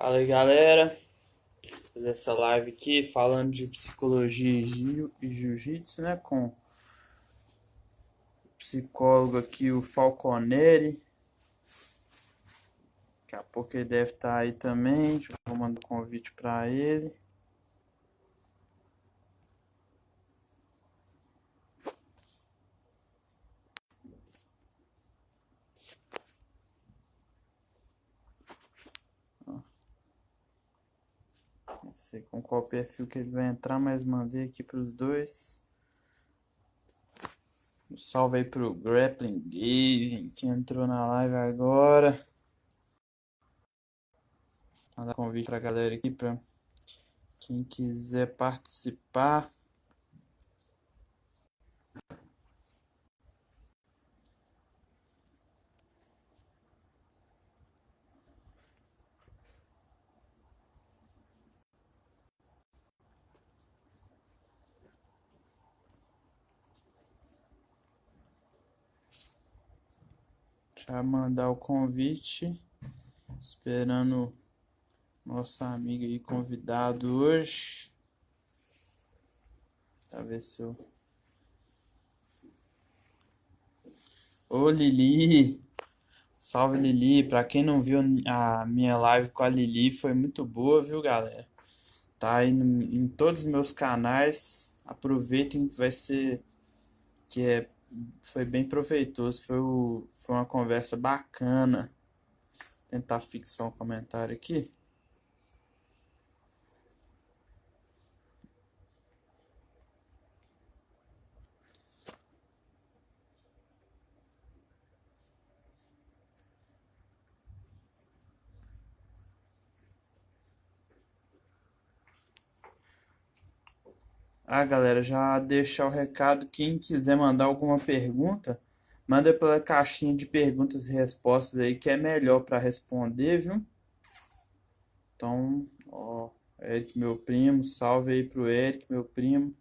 Fala aí, galera. Vou fazer essa live aqui falando de psicologia e jiu-jitsu, né? Com o psicólogo aqui, o Falconeri. Daqui a pouco ele deve estar aí também. Vou mandar um convite para ele. Não sei com qual perfil que ele vai entrar, mas mandei aqui para os dois. Um salve aí pro Grappling Game, que entrou na live agora. Vou mandar convite pra galera aqui, para quem quiser participar. Já mandar o convite. Esperando nosso amigo aí convidado hoje. Pra ver se eu. Ô Lili! Salve Lili! Pra quem não viu a minha live com a Lili, foi muito boa, viu, galera? Tá aí em todos os meus canais. Aproveitem que vai ser. Que é, foi bem proveitoso. Foi uma conversa bacana. Vou tentar fixar um comentário aqui. Galera, já deixar o recado. Quem quiser mandar alguma pergunta, manda pela caixinha de perguntas e respostas aí, que é melhor para responder, viu? Então, ó, Eric, meu primo, salve aí pro Eric, meu primo,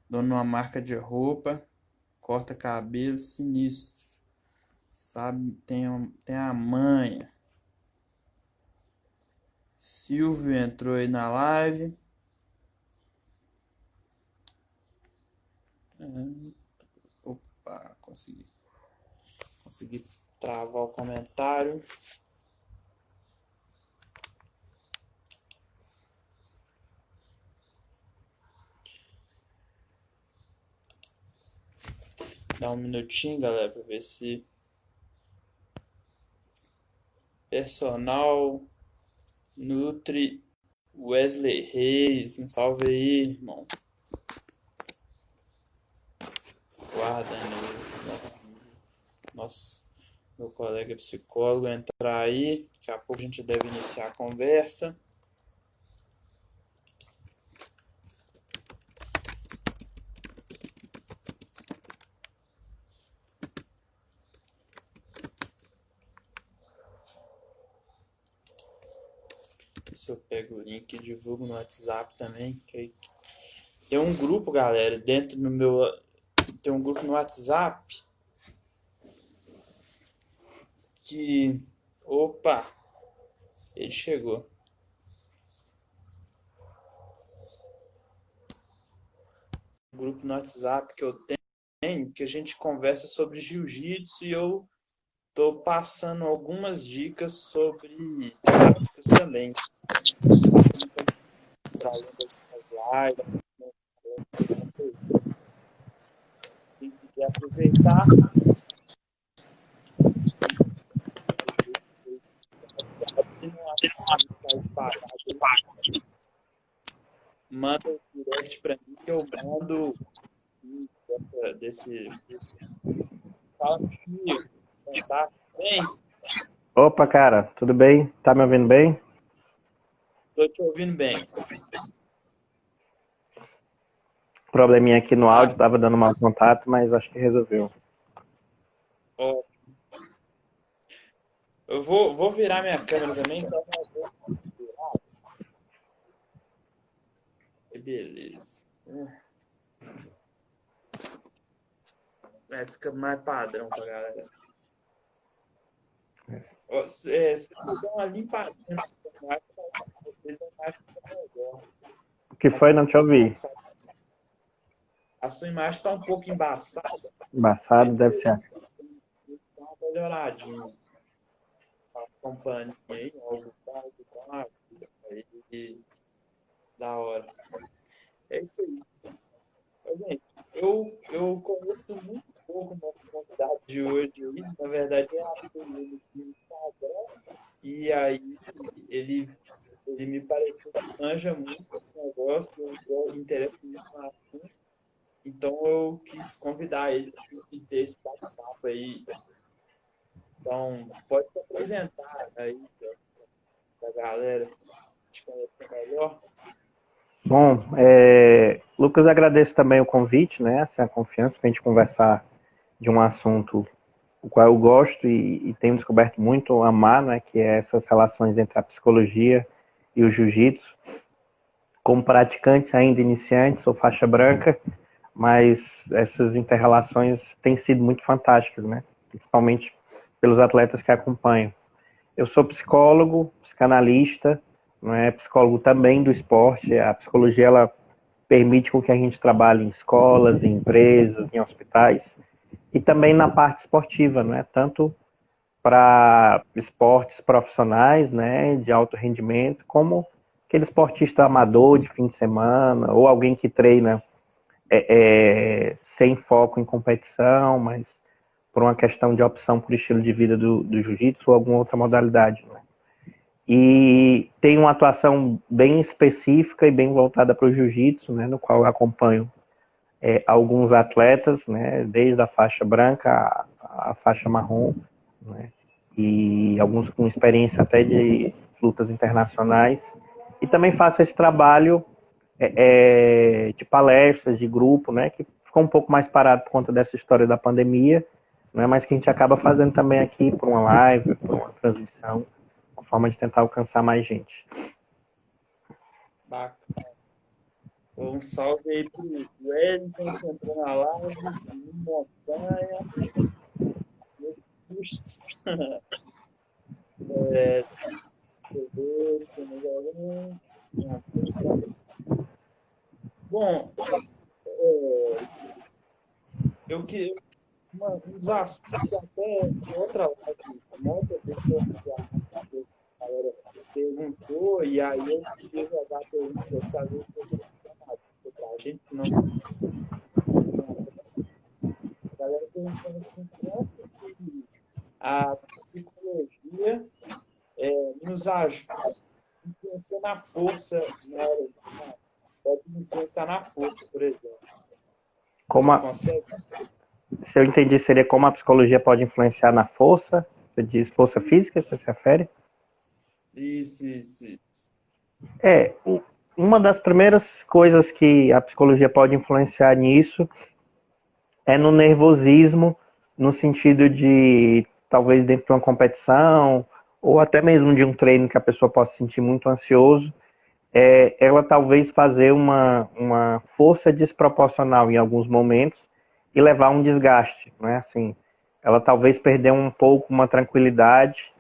dono de uma marca de roupa, corta cabelo, sinistro, sabe? Tem a manha. Silvio entrou aí na live. Opa, consegui travar o comentário. Dá um minutinho, galera, pra ver se personal Nutri Wesley Reis, um salve aí, irmão. Guardando nosso meu colega psicólogo entrar aí. Daqui a pouco a gente deve iniciar a conversa. Se eu pego o link e divulgo no WhatsApp também. Tem um grupo, galera, dentro do meu. Tem um grupo no WhatsApp que. Opa! Ele chegou. Um grupo no WhatsApp que eu tenho, que a gente conversa sobre jiu-jitsu e eu tô passando algumas dicas sobre táticas também. Quem quiser aproveitar, se não achar que está espalhado, manda um direct para mim que eu mando desse. Fala comigo, tá bem? Opa, cara, tudo bem? Tá me ouvindo bem? Tô te ouvindo bem. Probleminha aqui no áudio, tava dando mau contato, mas acho que resolveu. Ó, eu vou virar minha câmera também, então beleza. Fica mais padrão pra galera. Ó, se puder uma limpadinha Eu acho que vocês não acham que é melhor. O que foi? Não te ouvi. A sua imagem está um pouco embaçada, Embaçado mas deve ser. dá uma melhoradinha. Acompanhe aí, algo aí, da hora. É isso aí. Gente, eu conheço muito pouco o nosso convidado de hoje aí. Na verdade, eu achei ele no Instagram e aí ele me pareceu que manja muito esse negócio, eu interesso muito no assunto. Então eu quis convidar ele e ter esse bate-papo aí. Então, pode se apresentar aí pra galera te conhecer melhor. Bom, Lucas, agradeço também o convite, né? Assim, a confiança para a gente conversar de um assunto o qual eu gosto e tenho descoberto muito amar, né? Que é essas relações entre a psicologia e o jiu-jitsu. Como praticante ainda iniciante, sou faixa branca, mas essas interrelações têm sido muito fantásticas, né? Principalmente pelos atletas que acompanham. Eu sou psicólogo, psicanalista, não é psicólogo também do esporte. A psicologia ela permite com que a gente trabalhe em escolas, em empresas, em hospitais e também na parte esportiva, não é? Tanto para esportes profissionais, né, de alto rendimento, como aquele esportista amador de fim de semana ou alguém que treina sem foco em competição, mas por uma questão de opção por estilo de vida do jiu-jitsu ou alguma outra modalidade. Né? E tem uma atuação bem específica e bem voltada para o jiu-jitsu, né, no qual eu acompanho alguns atletas, né, desde a faixa branca à faixa marrom, né, e alguns com experiência até de lutas internacionais. E também faço esse trabalho de palestras, de grupo, né, que ficou um pouco mais parado por conta dessa história da pandemia, né, mas que a gente acaba fazendo também aqui por uma live, por uma transmissão, uma forma de tentar alcançar mais gente. Bacana. Um salve aí pro Wellington que entrou na live, Montanha, Bom, eu que uns assuntos até em outra live, uma outra pessoa que a galera perguntou, e aí eu queria jogar a pergunta para saber se você tem pra gente, não. A galera perguntando assim, como que a psicologia nos ajuda a influenciar na força, na hora de pode influenciar na força, por exemplo. Como Consegue? Se eu entendi, seria como a psicologia pode influenciar na força? Você diz força física, você se refere? Isso. Uma das primeiras coisas que a psicologia pode influenciar nisso é no nervosismo, no sentido de, talvez dentro de uma competição, ou até mesmo de um treino que a pessoa possa se sentir muito ansioso, ela talvez fazer uma força desproporcional em alguns momentos e levar a um desgaste, né? Assim, ela talvez perder um pouco uma tranquilidade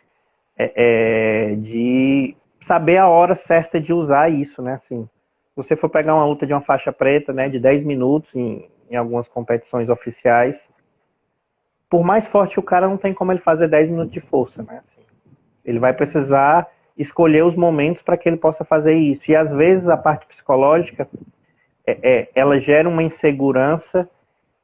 de saber a hora certa de usar isso, né? Assim, se você for pegar uma luta de uma faixa preta, né, de 10 minutos em algumas competições oficiais, por mais forte o cara, não tem como ele fazer 10 minutos de força, né? Assim, ele vai precisar escolher os momentos para que ele possa fazer isso. E às vezes a parte psicológica, ela gera uma insegurança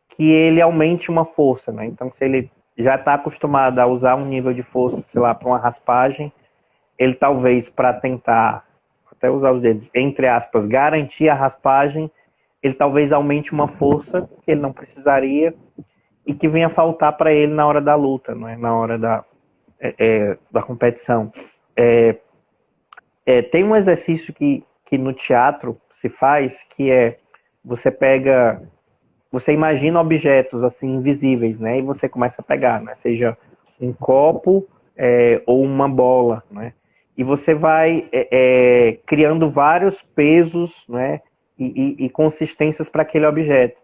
que ele aumente uma força, né? Então, se ele já está acostumado a usar um nível de força, sei lá, para uma raspagem, ele talvez, para tentar, até usar os dedos, entre aspas, garantir a raspagem, ele talvez aumente uma força que ele não precisaria e que venha faltar para ele na hora da luta, não é? Na hora da competição. Tem um exercício que no teatro se faz, que você imagina objetos assim invisíveis, né? E você começa a pegar, né? Seja um copo ou uma bola, né? E você vai criando vários pesos, né? E consistências para aquele objeto.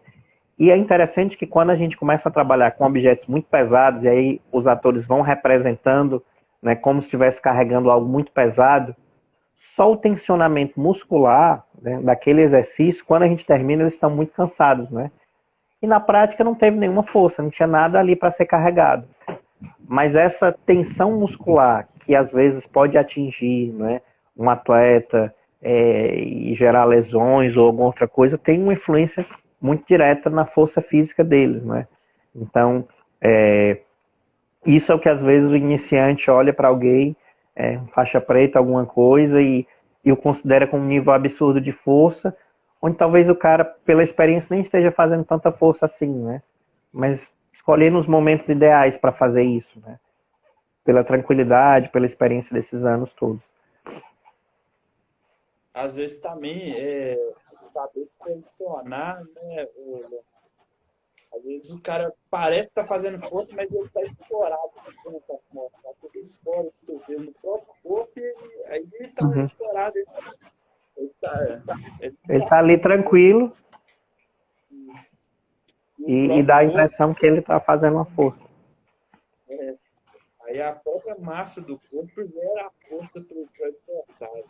E é interessante que quando a gente começa a trabalhar com objetos muito pesados, e aí os atores vão representando, né, como se estivesse carregando algo muito pesado, só o tensionamento muscular, né, daquele exercício, quando a gente termina, eles estão muito cansados, né? E na prática não teve nenhuma força, não tinha nada ali para ser carregado. Mas essa tensão muscular, que às vezes pode atingir, né, um atleta e gerar lesões ou alguma outra coisa, tem uma influência muito direta na força física deles, né? Então, isso é o que às vezes o iniciante olha para alguém, faixa preta, alguma coisa, e o considera como um nível absurdo de força, onde talvez o cara, pela experiência, nem esteja fazendo tanta força assim, né? Mas escolhendo os momentos ideais para fazer isso, né? Pela tranquilidade, pela experiência desses anos todos. Às vezes também saber se posicionar, né? Às vezes o cara parece estar fazendo força, mas ele está estourado. Porque estoura os cotovelos no próprio corpo e aí ele está estourado. Ele tá ali tranquilo e dá a impressão que ele está fazendo uma força. Aí a própria massa do corpo gera a força para o adversário.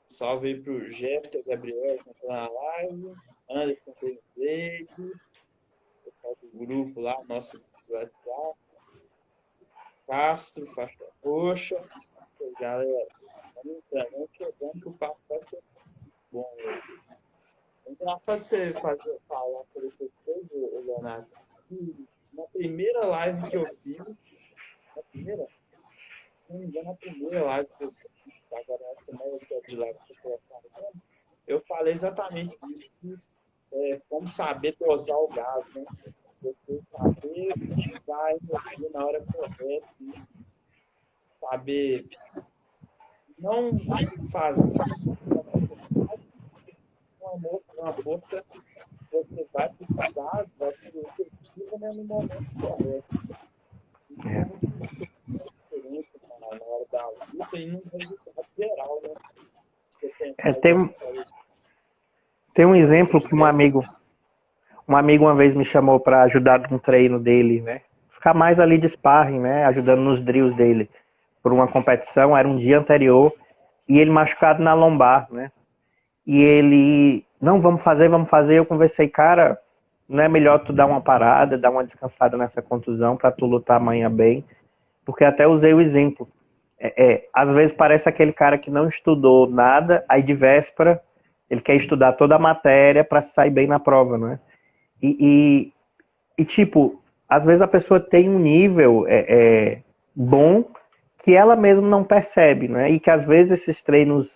Salve aí pro Jéssica, Gabriel, que está na live, Anderson Pereira, pessoal do grupo lá, nosso WhatsApp, Castro, faixa roxa, galera, vamos chegando que o papo vai ser bom hoje. É engraçado você falar sobre essas coisas, Leonardo. Na primeira live que eu fiz, se não me engano, a primeira live que eu fiz, eu falei exatamente isso, como saber dosar o gás, né? Você saber utilizar a energia na hora correta, saber não fazer uma força você vai precisar, vai ser efetiva, né, no momento correto. Então, isso é diferença na hora da luta e no resultado geral, né? Tem um exemplo que um amigo uma vez me chamou para ajudar num treino dele, né? Ficar mais ali de sparring, né? Ajudando nos drills dele por uma competição, era um dia anterior, e ele machucado na lombar, né? E ele, não, vamos fazer, eu conversei, cara, não é melhor tu dar uma parada, dar uma descansada nessa contusão para tu lutar amanhã bem, porque até usei o exemplo. Às vezes parece aquele cara que não estudou nada, aí de véspera ele quer estudar toda a matéria para sair bem na prova, não é? E tipo, às vezes a pessoa tem um nível bom que ela mesma não percebe, né? E que às vezes esses treinos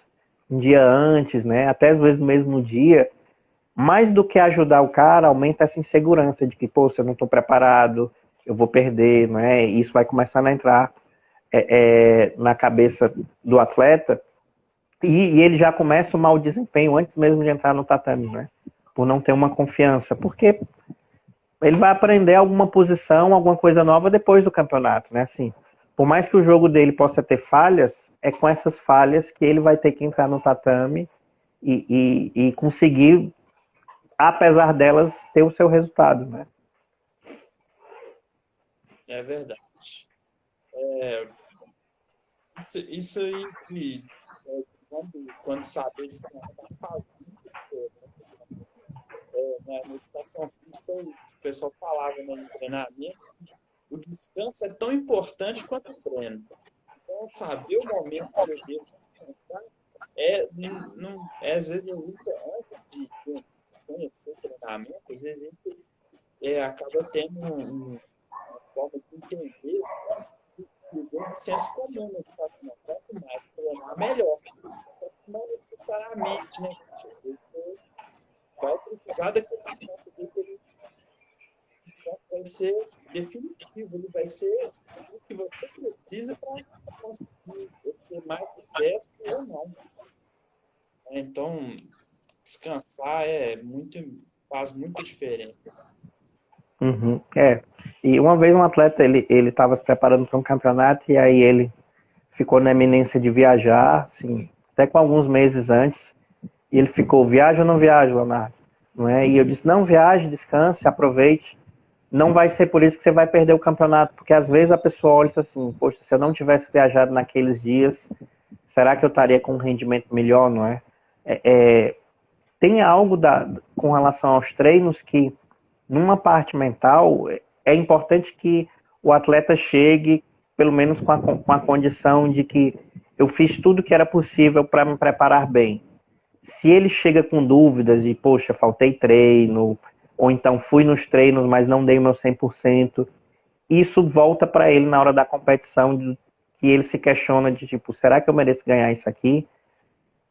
um dia antes, né? Até às vezes mesmo no dia, mais do que ajudar o cara, aumenta essa insegurança de que, pô, se eu não estou preparado, eu vou perder, né? E isso vai começando a entrar na cabeça do atleta e ele já começa o mau desempenho antes mesmo de entrar no tatame, né? Por não ter uma confiança, porque ele vai aprender alguma posição, alguma coisa nova depois do campeonato, né? Assim, por mais que o jogo dele possa ter falhas, é com essas falhas que ele vai ter que entrar no tatame e conseguir, apesar delas, ter o seu resultado, né? É verdade. Isso aí que quando saber se está na meditação física, o pessoal falava, né, no treinamento, o descanso é tão importante quanto o treino. Então, saber o momento que eu devo descansar às vezes eu uso antes de conhecer o treinamento, às vezes a gente acaba tendo uma forma de entender o senso comum, né? Quanto mais treinar, melhor. Não necessariamente, né? Você vai precisar daquele descanso dele, vai ser definitivo, ele vai ser o que você precisa para conseguir ter mais sucesso ou não. Então, descansar faz muita diferença. Uhum, E uma vez um atleta, ele estava se preparando para um campeonato e aí ele ficou na eminência de viajar, assim, até com alguns meses antes, e ele ficou, viaja ou não viaja, Leonardo? Não é? E eu disse, não, viaje, descanse, aproveite. não vai ser por isso que você vai perder o campeonato, porque às vezes a pessoa olha assim, poxa, se eu não tivesse viajado naqueles dias, será que eu estaria com um rendimento melhor, não é? Tem algo com relação aos treinos que, numa parte mental, é importante que o atleta chegue, pelo menos com a condição de que eu fiz tudo que era possível para me preparar bem. Se ele chega com dúvidas de, poxa, faltei treino, ou então fui nos treinos, mas não dei o meu 100%, isso volta para ele na hora da competição, que ele se questiona de tipo, será que eu mereço ganhar isso aqui?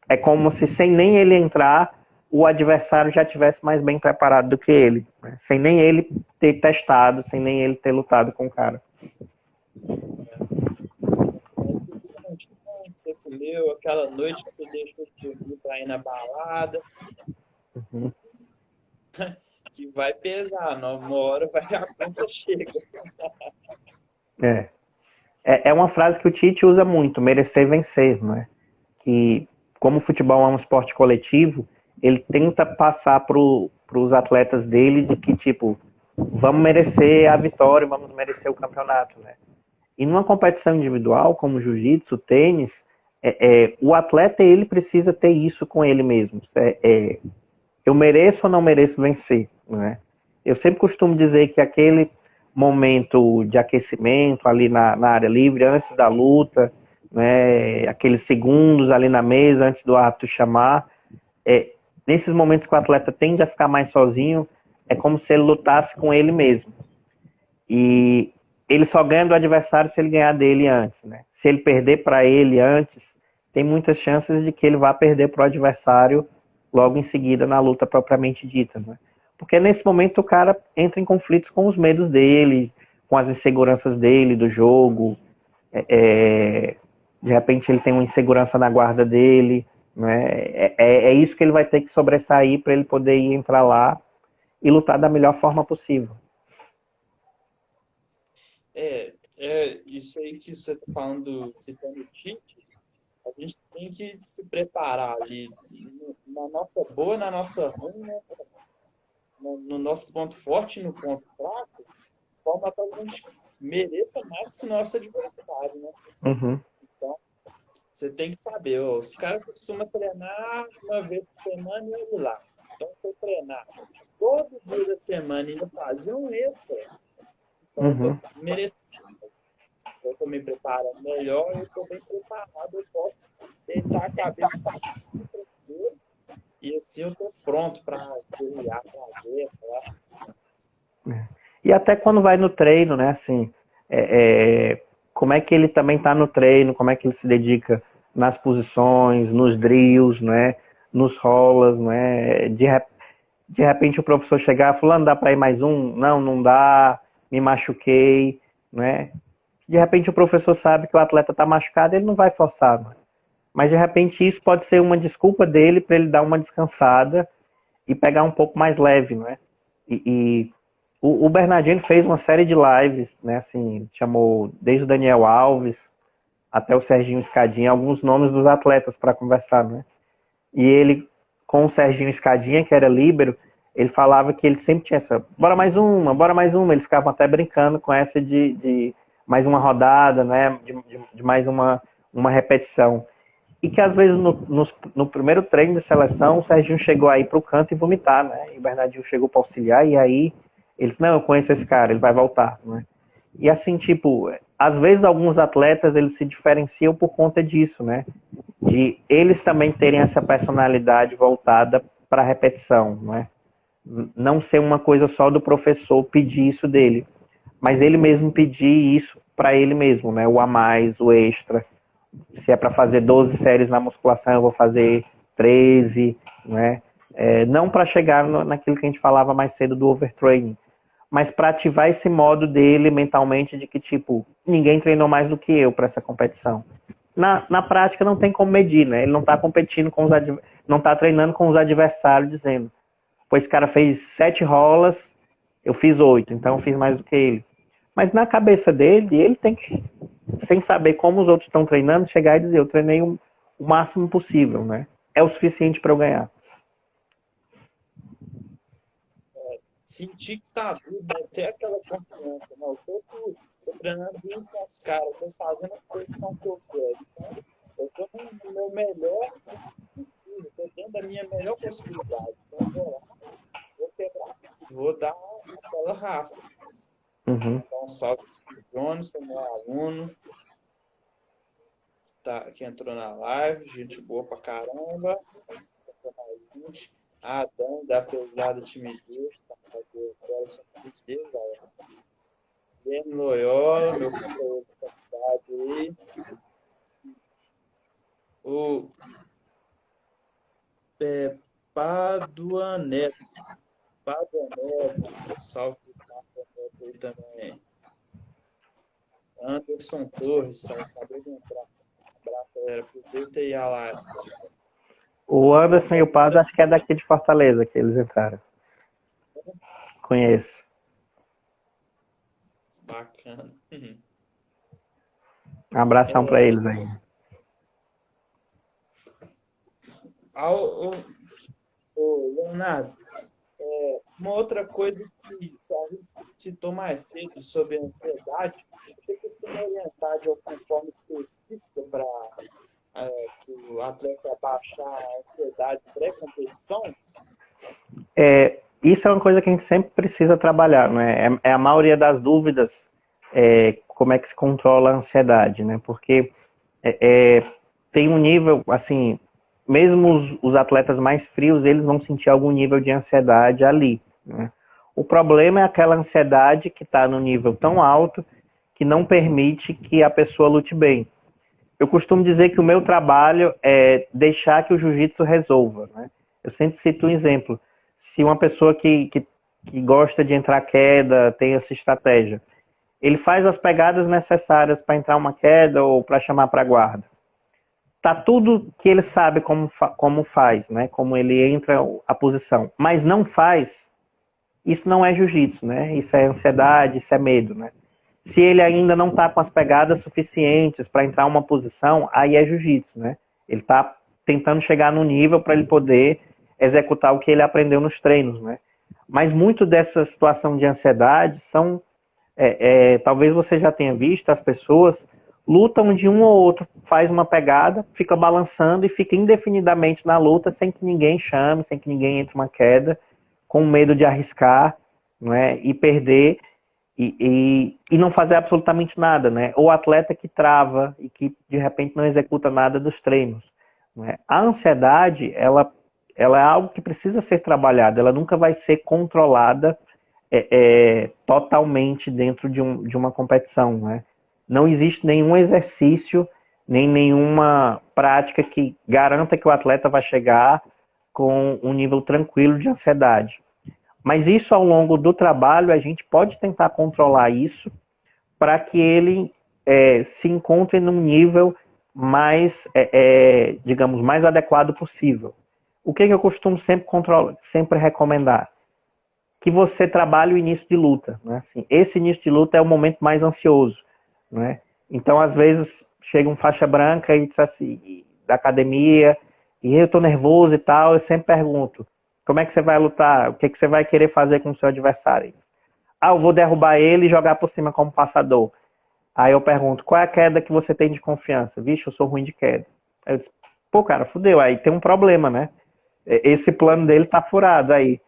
É como se sem nem ele entrar, o adversário já tivesse mais bem preparado do que ele, né? Sem nem ele ter testado, sem nem ele ter lutado com o cara. Você comeu aquela noite que você deixou de dormir para ir na balada, que vai pesar, uma hora a conta chega. É uma frase que o Tite usa muito, merecer vencer, não é? Que, como o futebol é um esporte coletivo, ele tenta passar para os atletas dele de que, tipo, vamos merecer a vitória, vamos merecer o campeonato, né? E numa competição individual, como jiu-jitsu, tênis, o atleta, ele precisa ter isso com ele mesmo. Eu mereço ou não mereço vencer, né? Eu sempre costumo dizer que aquele momento de aquecimento ali na área livre, antes da luta, né, aqueles segundos ali na mesa, antes do árbitro chamar, nesses momentos que o atleta tende a ficar mais sozinho, é como se ele lutasse com ele mesmo. E ele só ganha do adversário se ele ganhar dele antes, né? Se ele perder para ele antes, tem muitas chances de que ele vá perder para o adversário logo em seguida na luta propriamente dita, né? Porque nesse momento o cara entra em conflitos com os medos dele, com as inseguranças dele, do jogo. De repente ele tem uma insegurança na guarda dele, né? É isso que ele vai ter que sobressair para ele poder entrar lá e lutar da melhor forma possível. Isso aí que você está falando, citando o Tite, a gente tem que se preparar ali na nossa boa, na nossa ruim, né? No nosso ponto forte e no ponto fraco, de forma que a gente mereça mais que o nosso adversário, né? Uhum. Então, você tem que saber, os caras costumam treinar uma vez por semana e olha lá. Então, se eu treinar todo dia da semana e ainda fazer um extra, então eu vou merecer. Eu estou me preparando melhor, eu estou bem preparado, eu posso deitar a cabeça para tranquilo e assim eu estou pronto para guerrear, para ver, E até quando vai no treino, né, assim, como é que ele também está no treino, como é que ele se dedica nas posições, nos drills, né, nos rolas, né, de repente o professor chegar, fulano, dá para ir mais um? Não dá, me machuquei, né? De repente o professor sabe que o atleta está machucado, ele não vai forçar, né? Mas de repente isso pode ser uma desculpa dele para ele dar uma descansada e pegar um pouco mais leve, né? E o Bernardino fez uma série de lives, né? Assim, chamou desde o Daniel Alves até o Serginho Escadinha, alguns nomes dos atletas para conversar, né? E ele, com o Serginho Escadinha, que era líbero, ele falava que ele sempre tinha essa, bora mais uma. Eles ficavam até brincando com essa de mais uma rodada, né? De mais uma repetição. E que às vezes no primeiro treino de seleção, o Serginho chegou aí para o canto e vomitar, né? E o Bernardinho chegou para auxiliar, e aí eles, não, eu conheço esse cara, ele vai voltar, né? E assim, tipo, às vezes alguns atletas, eles se diferenciam por conta disso, né? De eles também terem essa personalidade voltada para a repetição, né? Não ser uma coisa só do professor pedir isso dele, mas ele mesmo pedir isso para ele mesmo, né? O a mais, o extra. Se é para fazer 12 séries na musculação, eu vou fazer 13, né? Não para chegar naquilo que a gente falava mais cedo do overtraining, mas para ativar esse modo dele mentalmente de que, tipo, ninguém treinou mais do que eu para essa competição. Na prática não tem como medir, né? Ele não está competindo com não está treinando com os adversários dizendo, pois esse cara fez 7 rolas, eu fiz 8, então eu fiz mais do que ele. Mas na cabeça dele, ele tem que, sem saber como os outros estão treinando, chegar e dizer, eu treinei o máximo possível, né? É o suficiente para eu ganhar. sentir que tá tudo, né? Ter aquela confiança, né? Tô treinando bem com os caras, tô fazendo a posição que eu quero. Então, eu tô no meu melhor possível, tô dentro da minha melhor possibilidade. Então, eu vou lá, vou pegar, vou dar aquela raça. Uhum. Então, salve pro Jones, meu aluno, tá, que entrou na live, gente boa pra caramba. Adam, da pesada timidez, tá? Eu quero ser timidez, galera. Guilherme Loyola, meu companheiro de faculdade aí. O Paduaneto. Paduaneto. Salve pro Paduaneto aí também. Anderson Torres, salve, acabei de entrar. Abraço, galera. Aproveita aí a live. O Anderson e o Paz, acho que é daqui de Fortaleza que eles entraram. Conheço. Bacana. Um abração para eles aí. Leonardo, uma outra coisa que a gente citou mais cedo sobre a ansiedade, você costuma orientar de alguma forma específica para que o atleta baixar a ansiedade pré-competição? Isso é uma coisa que a gente sempre precisa trabalhar, né? É a maioria das dúvidas, como é que se controla a ansiedade, né? Porque tem um nível, assim, mesmo os atletas mais frios, eles vão sentir algum nível de ansiedade ali, né? O problema é aquela ansiedade que está no nível tão alto que não permite que a pessoa lute bem. Eu costumo dizer que o meu trabalho é deixar que o jiu-jitsu resolva, né? Eu sempre cito um exemplo. Se uma pessoa que gosta de entrar queda, tem essa estratégia, ele faz as pegadas necessárias para entrar uma queda ou para chamar para guarda. Tá tudo que ele sabe como faz, né? Como ele entra a posição, mas não faz, isso não é jiu-jitsu, né? Isso é ansiedade, isso é medo, né? Se ele ainda não está com as pegadas suficientes para entrar uma posição, aí é jiu-jitsu, né? Ele está tentando chegar no nível para ele poder executar o que ele aprendeu nos treinos, né? Mas muito dessa situação de ansiedade são, talvez você já tenha visto, as pessoas lutam de um ou outro, faz uma pegada, fica balançando e fica indefinidamente na luta sem que ninguém chame, sem que ninguém entre uma queda, com medo de arriscar, não é? E perder e não fazer absolutamente nada, né? Ou atleta que trava e que de repente não executa nada dos treinos, né? A ansiedade, ela é algo que precisa ser trabalhado, ela nunca vai ser controlada totalmente dentro de uma competição, né? Não existe nenhum exercício, nem nenhuma prática que garanta que o atleta vai chegar com um nível tranquilo de ansiedade. Mas isso, ao longo do trabalho, a gente pode tentar controlar isso para que ele se encontre num nível mais, digamos, mais adequado possível. O que eu costumo sempre recomendar? Que você trabalhe o início de luta, né? Assim, esse início de luta é o momento mais ansioso, né? Então, às vezes, chega um faixa branca e diz assim, da academia, e eu estou nervoso e tal, eu sempre pergunto, como é que você vai lutar? O que você vai querer fazer com o seu adversário? Eu vou derrubar ele e jogar por cima como passador. Aí eu pergunto, qual é a queda que você tem de confiança? Vixe, eu sou ruim de queda. Aí eu disse, pô, cara, fudeu, aí tem um problema, né? Esse plano dele tá furado aí,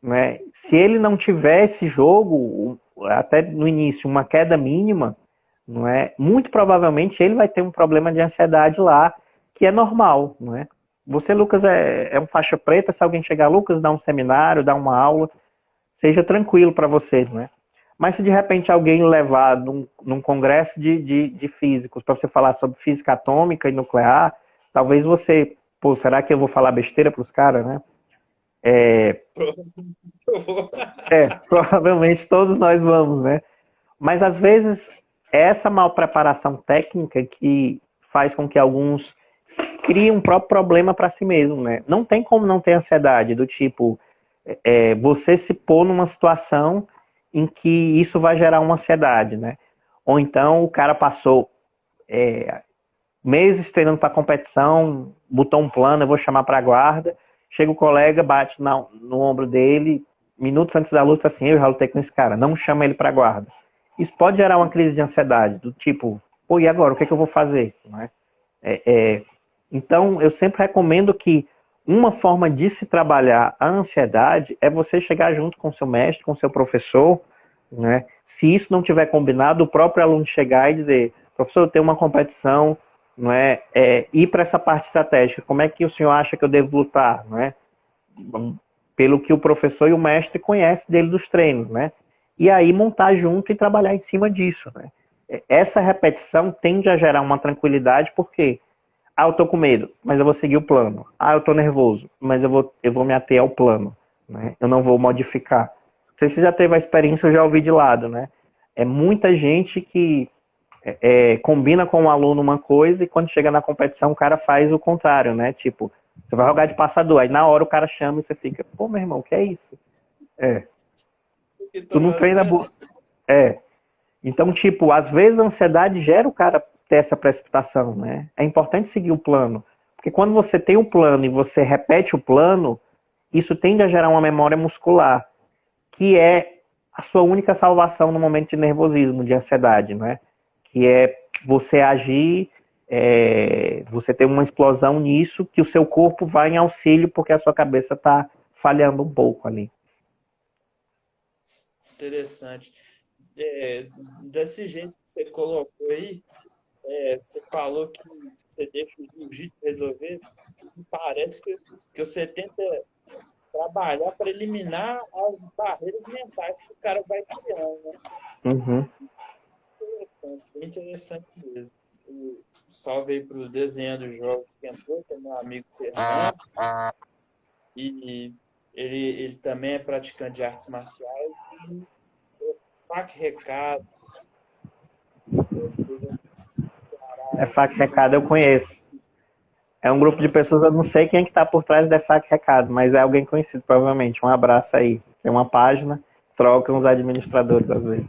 né? Se ele não tiver esse jogo, até no início, uma queda mínima, não é? Muito provavelmente ele vai ter um problema de ansiedade lá, que é normal, não é? Você, Lucas, é um faixa preta, se alguém chegar, Lucas, dá um seminário, dá uma aula, seja tranquilo para você, não é? Mas se de repente alguém levar num congresso de físicos para você falar sobre física atômica e nuclear, talvez você, pô, será que eu vou falar besteira para os caras, né? Provavelmente todos nós vamos, né? Mas às vezes essa mal preparação técnica que faz com que alguns criem um próprio problema para si mesmo, né? Não tem como não ter ansiedade, do tipo, você se pôr numa situação em que isso vai gerar uma ansiedade, né? Ou então o cara passou meses treinando para competição, botou um plano, eu vou chamar para a guarda, chega o colega, bate no ombro dele, minutos antes da luta, assim, eu já lutei com esse cara, não chama ele para guarda. Isso pode gerar uma crise de ansiedade, do tipo, pô, e agora, o que é que eu vou fazer? Não é? Então, eu sempre recomendo que uma forma de se trabalhar a ansiedade é você chegar junto com o seu mestre, com o seu professor, né? Se isso não tiver combinado, o próprio aluno chegar e dizer, professor, eu tenho uma competição, não é? Ir para essa parte estratégica, como é que o senhor acha que eu devo lutar, não é? Pelo que o professor e o mestre conhecem dele dos treinos, né? E aí montar junto e trabalhar em cima disso, né? Essa repetição tende a gerar uma tranquilidade, porque eu tô com medo, mas eu vou seguir o plano. Eu tô nervoso, mas eu vou me ater ao plano, né? Eu não vou modificar. Não sei se você já teve a experiência, eu já ouvi de lado, né? É muita gente que combina com o aluno uma coisa e quando chega na competição o cara faz o contrário, né? Tipo, você vai jogar de passador, aí na hora o cara chama e você fica, pô, meu irmão, o que é isso? O que Tu tô não treina... fazendo? Então, tipo, às vezes a ansiedade gera o cara ter essa precipitação, né? É importante seguir o plano. Porque quando você tem um plano e você repete o plano, isso tende a gerar uma memória muscular, que é a sua única salvação no momento de nervosismo, de ansiedade, né? Que é você agir, você ter uma explosão nisso, que o seu corpo vai em auxílio porque a sua cabeça está falhando um pouco ali. Interessante. Desse jeito que você colocou aí, você falou que você deixa o jiu-jitsu resolver, e parece que você tenta trabalhar para eliminar as barreiras mentais que o cara vai criando, né? Uhum. Interessante, bem interessante mesmo. Salve aí para o desenho dos jogos que entrou, que é meu amigo Fernando, e ele também é praticante de artes marciais, e fac recado, Fac Recado eu conheço. É um grupo de pessoas, eu não sei quem é que tá por trás da Fac Recado, mas é alguém conhecido, provavelmente. Um abraço aí. Tem uma página, trocam os administradores às vezes.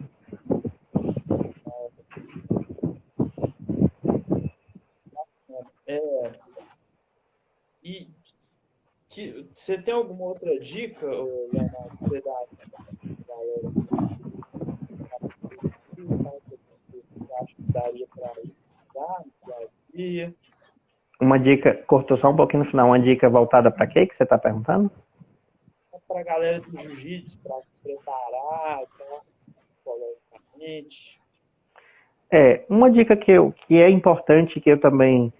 e você tem alguma outra dica, Leonardo, que você dá pra galera que você acha que daria para usar no dia a dia? Uma dica, cortou só um pouquinho no final, uma dica voltada para quê que você está perguntando? Para a galera do jiu-jitsu, para se preparar, tá? Psicologicamente. Uma dica que é importante, que eu também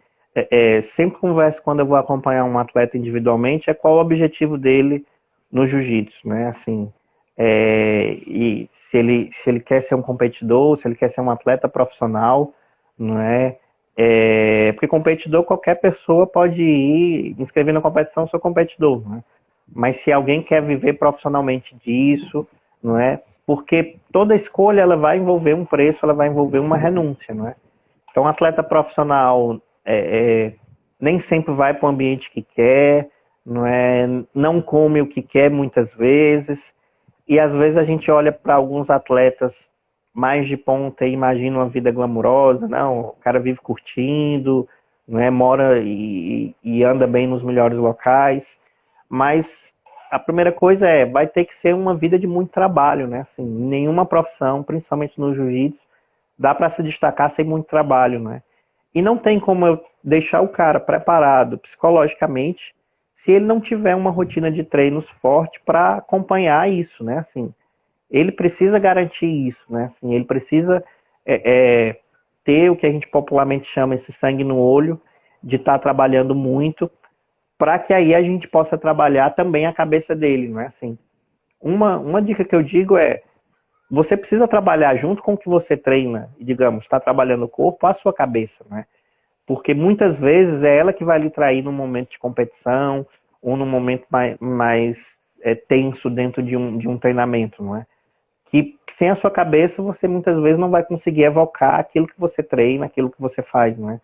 sempre converso quando eu vou acompanhar um atleta individualmente, é qual o objetivo dele no jiu-jitsu, né? Assim, e se ele quer ser um competidor, se ele quer ser um atleta profissional, não é? Porque competidor, qualquer pessoa pode ir inscrever na competição, sou competidor, né? Mas se alguém quer viver profissionalmente disso, não é? Porque toda escolha ela vai envolver um preço, ela vai envolver uma renúncia, não é? Então, um atleta profissional nem sempre vai para o ambiente que quer, não é? Não come o que quer muitas vezes, e às vezes a gente olha para alguns atletas mais de ponta e imagina uma vida glamurosa, não, o cara vive curtindo, não é? Mora e anda bem nos melhores locais, mas a primeira coisa vai ter que ser uma vida de muito trabalho, né? Assim, nenhuma profissão, principalmente no jiu-jitsu, dá para se destacar sem muito trabalho, né? E não tem como eu deixar o cara preparado psicologicamente se ele não tiver uma rotina de treinos forte para acompanhar isso, né? Assim, ele precisa garantir isso, né? Assim, ele precisa ter o que a gente popularmente chama esse sangue no olho, de estar trabalhando muito, para que aí a gente possa trabalhar também a cabeça dele, não é assim? Uma dica que eu digo você precisa trabalhar junto com o que você treina, e digamos, está trabalhando o corpo, a sua cabeça, né? Porque muitas vezes é ela que vai lhe trair num momento de competição, ou num momento mais tenso dentro de um treinamento, não é? Que sem a sua cabeça você muitas vezes não vai conseguir evocar aquilo que você treina, aquilo que você faz, não é?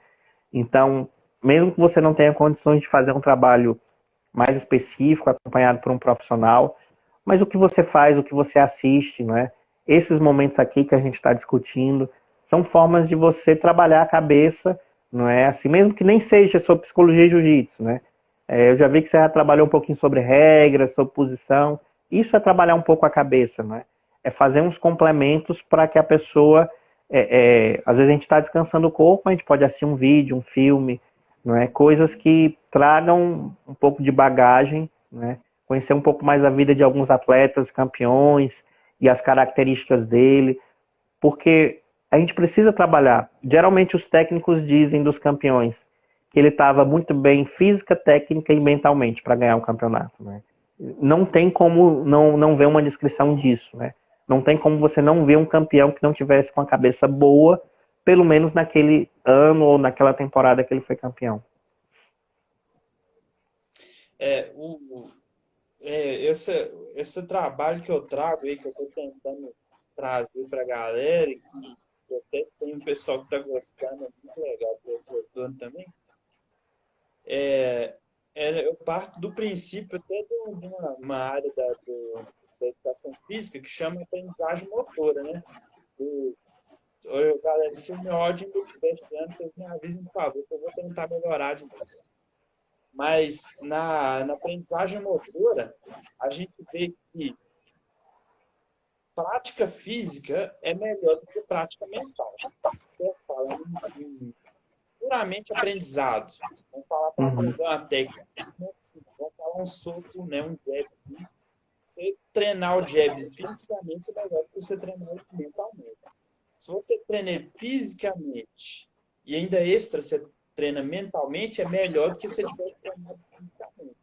Então, mesmo que você não tenha condições de fazer um trabalho mais específico, acompanhado por um profissional, mas o que você faz, o que você assiste, não é? Esses momentos aqui que a gente está discutindo são formas de você trabalhar a cabeça, não é? Assim, mesmo que nem seja sobre psicologia e jiu-jitsu, né? Eu já vi que você já trabalhou um pouquinho sobre regras, sobre posição. isso é trabalhar um pouco a cabeça, né? É fazer uns complementos para que a pessoa, às vezes a gente está descansando o corpo, a gente pode assistir um vídeo, um filme, não é? Coisas que tragam um pouco de bagagem, né? Conhecer um pouco mais a vida de alguns atletas, campeões e as características dele, porque a gente precisa trabalhar. Geralmente os técnicos dizem dos campeões que ele estava muito bem física, técnica e mentalmente para ganhar um campeonato, né? Não tem como não ver uma descrição disso, né? Não tem como você não ver um campeão que não tivesse com a cabeça boa, pelo menos naquele ano ou naquela temporada que ele foi campeão. É, esse trabalho que eu trago aí, que eu estou tentando trazer para a galera, e que até tem um pessoal que está gostando, é muito legal, o professor Dono também, eu parto do princípio até de uma área da educação física que chama aprendizagem motora, né? Galera, se o meu áudio ainda estiver esse ano, vocês me avisem, por favor, que eu vou tentar melhorar de novo. Mas na aprendizagem motora, a gente vê que prática física é melhor do que prática mental. Falando em puramente aprendizado. Vamos falar para aprender uma técnica. Vamos falar um soco, né, um jab. Você treinar o jab fisicamente é melhor do que você treinar ele mentalmente. Se você treina fisicamente e ainda extra você treina mentalmente, é melhor do que se você tivesse treinado fisicamente.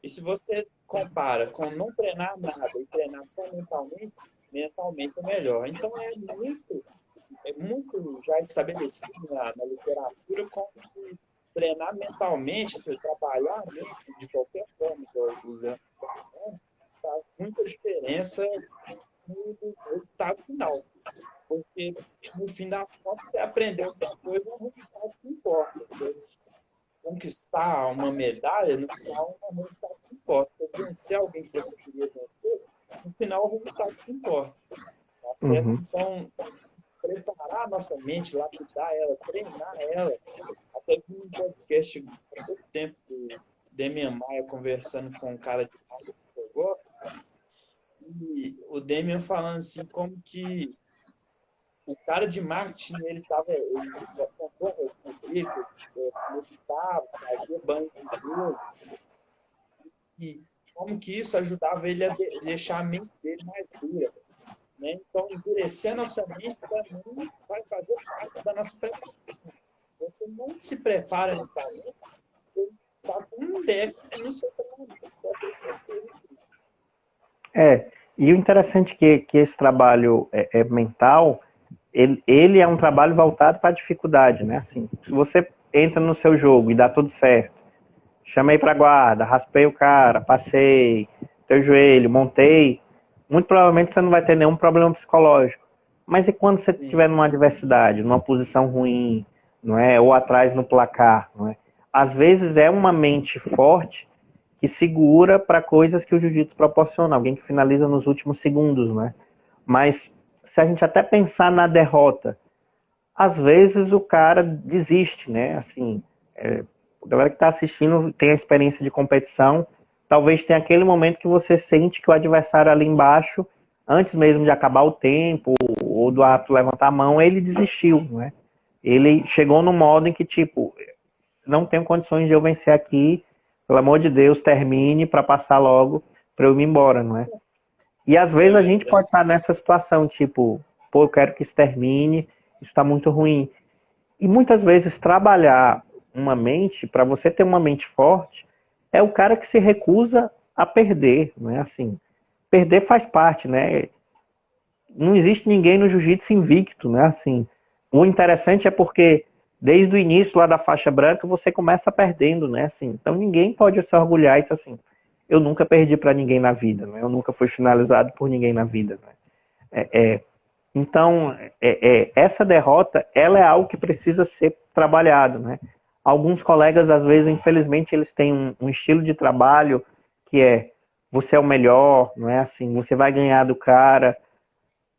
E se você compara com não treinar nada e treinar só mentalmente é melhor. Então é muito já estabelecido na literatura como que treinar mentalmente, se trabalhar a mente de qualquer forma, faz muita diferença no resultado final. Porque, no fim das contas, você aprendeu alguma coisa, é um resultado que importa. Conquistar uma medalha, no final, é um resultado que importa. Você vencer alguém que você queria vencer, no final, é um resultado que importa. Tá certo? Então, preparar a nossa mente, lapidar ela, treinar ela. Até vi um podcast há pouco tempo do Demian Maia conversando com um cara de rádio que eu gosto. E o Demian falando assim, como que o cara de marketing, ele meditava, fazia banho de Deus, e como que isso ajudava ele a deixar a mente dele mais dura. Né? Então, endurecer a nossa mente também vai fazer parte da nossa preparação. Você não se prepara mentalmente, você está com um déficit no seu treinamento, pode ter certeza disso. E o interessante é que esse trabalho mental, ele é um trabalho voltado para a dificuldade, né? Assim, se você entra no seu jogo e dá tudo certo, chamei para guarda, raspei o cara, passei teu joelho, montei, muito provavelmente você não vai ter nenhum problema psicológico. Mas e quando você estiver numa adversidade, numa posição ruim, não é? Ou atrás no placar, não é? Às vezes é uma mente forte que segura para coisas que o jiu-jitsu proporciona, alguém que finaliza nos últimos segundos, né? Mas se a gente até pensar na derrota, às vezes o cara desiste, né? Assim, a galera que está assistindo tem a experiência de competição, talvez tenha aquele momento que você sente que o adversário ali embaixo, antes mesmo de acabar o tempo, ou do árbitro levantar a mão, ele desistiu, né? Ele chegou no modo em que, tipo, não tenho condições de eu vencer aqui, pelo amor de Deus, termine para passar logo, para eu ir embora, não é? E às vezes a gente pode estar nessa situação, tipo, pô, eu quero que isso termine, isso está muito ruim. E muitas vezes trabalhar uma mente, para você ter uma mente forte, é o cara que se recusa a perder, né? Assim, perder faz parte, né? Não existe ninguém no jiu-jitsu invicto, né? Assim, o interessante é porque desde o início lá da faixa branca você começa perdendo, né? Assim, então ninguém pode se orgulhar isso assim. Eu nunca perdi para ninguém na vida, né? Eu nunca fui finalizado por ninguém na vida, né? Então, essa derrota, ela é algo que precisa ser trabalhado, né? Alguns colegas, às vezes, infelizmente, eles têm um estilo de trabalho que é você é o melhor, não é assim, você vai ganhar do cara.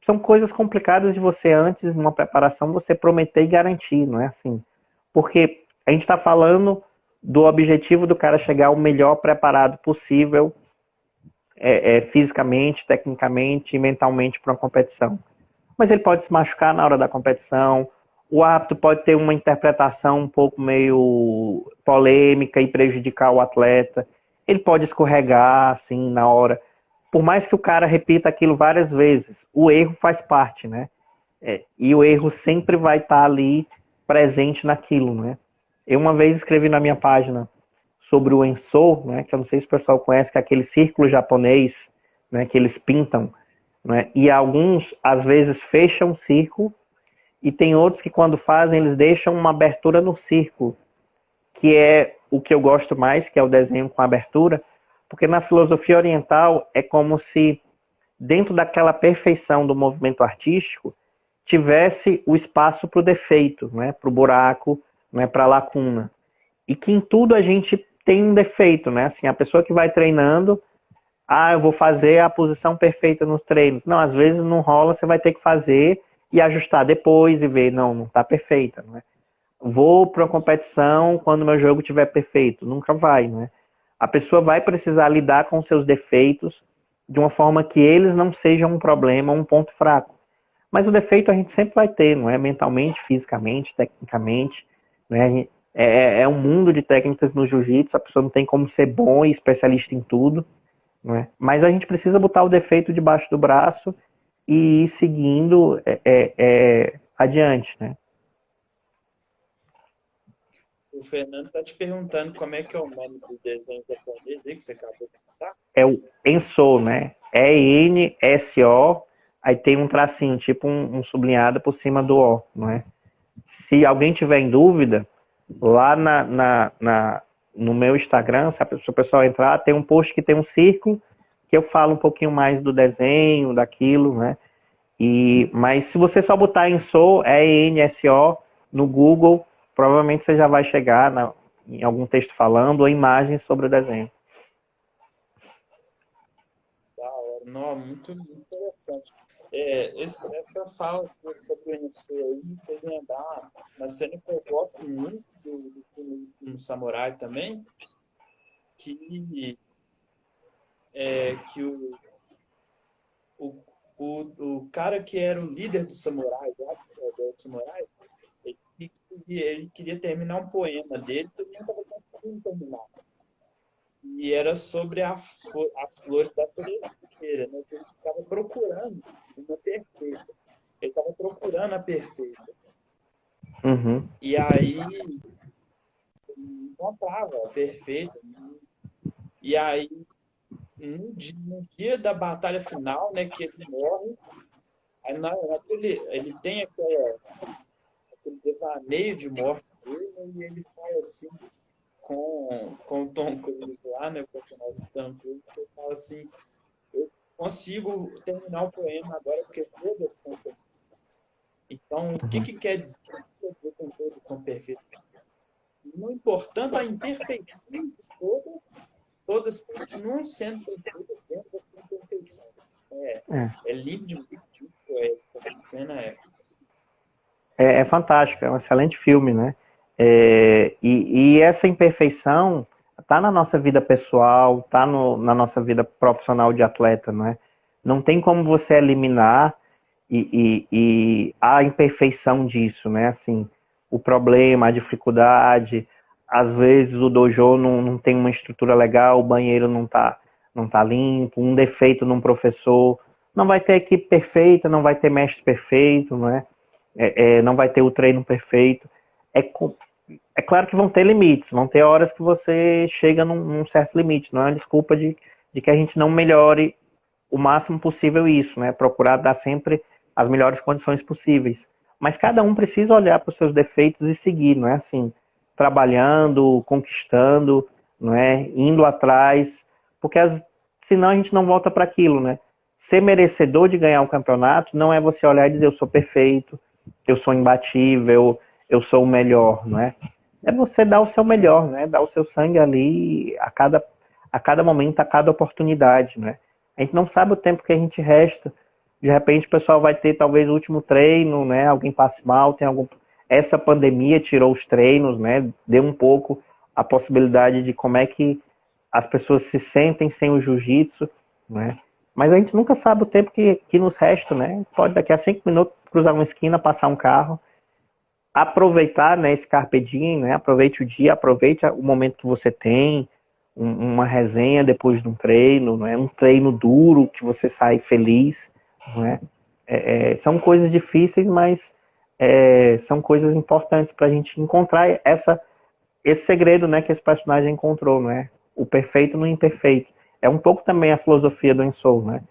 São coisas complicadas de você, antes de uma preparação, você prometer e garantir, não é assim? Porque a gente está falando do objetivo do cara chegar o melhor preparado possível fisicamente, tecnicamente e mentalmente para uma competição. Mas ele pode se machucar na hora da competição, o árbitro pode ter uma interpretação um pouco meio polêmica e prejudicar o atleta, ele pode escorregar assim na hora. Por mais que o cara repita aquilo várias vezes, o erro faz parte, né? E o erro sempre vai estar ali presente naquilo, né? Eu uma vez escrevi na minha página sobre o Ensou, né, que eu não sei se o pessoal conhece, que é aquele círculo japonês, né, que eles pintam, né, e alguns, às vezes, fecham o círculo, e tem outros que, quando fazem, eles deixam uma abertura no círculo, que é o que eu gosto mais, que é o desenho com abertura, porque na filosofia oriental é como se, dentro daquela perfeição do movimento artístico, tivesse o espaço para o defeito, né, para o buraco, né, para a lacuna. E que em tudo a gente tem um defeito, né? Assim, a pessoa que vai treinando, eu vou fazer a posição perfeita nos treinos. Não, às vezes não rola, você vai ter que fazer e ajustar depois e ver, não está perfeita, não é? Vou para uma competição quando meu jogo estiver perfeito. Nunca vai, não é? A pessoa vai precisar lidar com seus defeitos de uma forma que eles não sejam um problema, um ponto fraco. Mas o defeito a gente sempre vai ter, não é? Mentalmente, fisicamente, tecnicamente, né? É um mundo de técnicas no jiu-jitsu, a pessoa não tem como ser bom e especialista em tudo, não é? Mas a gente precisa botar o defeito debaixo do braço e ir seguindo adiante, né? O Fernando está te perguntando como é que é o nome do desenho japonês aí que você acabou de contar. É o Ensou, né? ENSO, aí tem um tracinho, tipo um sublinhado por cima do O, não é? Se alguém tiver em dúvida, lá no meu Instagram, se o pessoal entrar, tem um post que tem um círculo, que eu falo um pouquinho mais do desenho, daquilo, né? Mas se você só botar Ensou, ENSO, no Google, provavelmente você já vai chegar em algum texto falando ou imagens sobre o desenho. Da hora, não, muito interessante. Essa fala sobre o Ensou aí me fez lembrar uma cena que eu gosto muito do filme no Samurai também, que o cara que era o líder do samurai, do samurai, ele queria terminar um poema dele, todo mundo estava conseguindo terminar. E era sobre as flores da cerejeira, né? Ele estava procurando uma perfeita. Ele estava procurando a perfeita. Uhum. E aí ele encontrava a perfeita. E aí, no dia da batalha final, né, que ele morre, aí ele tem aquele devaneio de morte dele, né, e ele fala assim com o Tom Cruise lá, né, o personagem do Tom Cruise, ele fala assim: eu consigo terminar o poema agora porque todas estão perfeitas. Então, o que quer dizer com todas são perfeitas? Não importando a imperfeição de todas continuam sendo perfeitas dentro da sua imperfeição. É lindo de essa cena É fantástico, é um excelente filme, né? E essa imperfeição está na nossa vida pessoal, está na nossa vida profissional de atleta, não é? Não tem como você eliminar a imperfeição disso, né? Assim, o problema, a dificuldade, às vezes o dojo não tem uma estrutura legal, o banheiro não tá limpo, um defeito num professor, não vai ter equipe perfeita, não vai ter mestre perfeito, não é? Não vai ter o treino perfeito. É claro que vão ter limites, vão ter horas que você chega num certo limite, não é uma desculpa de que a gente não melhore o máximo possível isso, né? Procurar dar sempre as melhores condições possíveis. Mas cada um precisa olhar para os seus defeitos e seguir, não é assim, trabalhando, conquistando, não é? Indo atrás, porque senão a gente não volta para aquilo, né? Ser merecedor de ganhar um campeonato não é você olhar e dizer eu sou perfeito, eu sou imbatível, eu sou o melhor, não é? É você dar o seu melhor, né? Dar o seu sangue ali a cada momento, a cada oportunidade, né? A gente não sabe o tempo que a gente resta. De repente o pessoal vai ter talvez o último treino, né? Alguém passe mal, essa pandemia tirou os treinos, né? Deu um pouco a possibilidade de como é que as pessoas se sentem sem o jiu-jitsu. né? Mas a gente nunca sabe o tempo que nos resta, né? Pode daqui a 5 minutos cruzar uma esquina, passar um carro, aproveitar, né, esse carpe diem, né? Aproveite o dia, aproveite o momento que você tem, uma resenha depois de um treino, não é? Um treino duro que você sai feliz, não é? São coisas difíceis, mas são coisas importantes para a gente encontrar esse segredo, né, que esse personagem encontrou, não é? O perfeito no imperfeito. É um pouco também a filosofia do Ensou, né?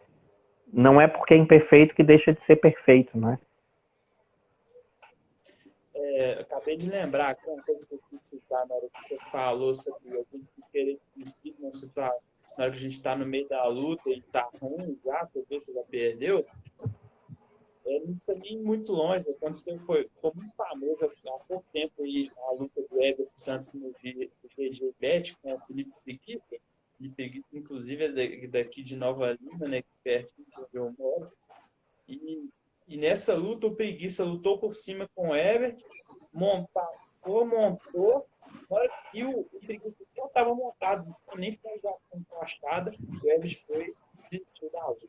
Não é porque é imperfeito que deixa de ser perfeito, né? Acabei de lembrar que uma coisa que eu quis citar na hora que você falou sobre a gente querer desistir na situação, na hora que a gente está no meio da luta e está ruim já, você vê que já perdeu. Não precisa nem ir muito longe. Aconteceu, foi muito famoso há pouco tempo aí, a luta do Everton Santos no GG Bet com o Felipe Preguiça. Felipe Preguiça, inclusive, é daqui de Nova Lima, né, pertinho de onde eu moro. E nessa luta, o Preguiça lutou por cima com o Everton, montou, e o Preguiça só estava montado, nem finalização encaixada, o Everton foi desistiu da luta.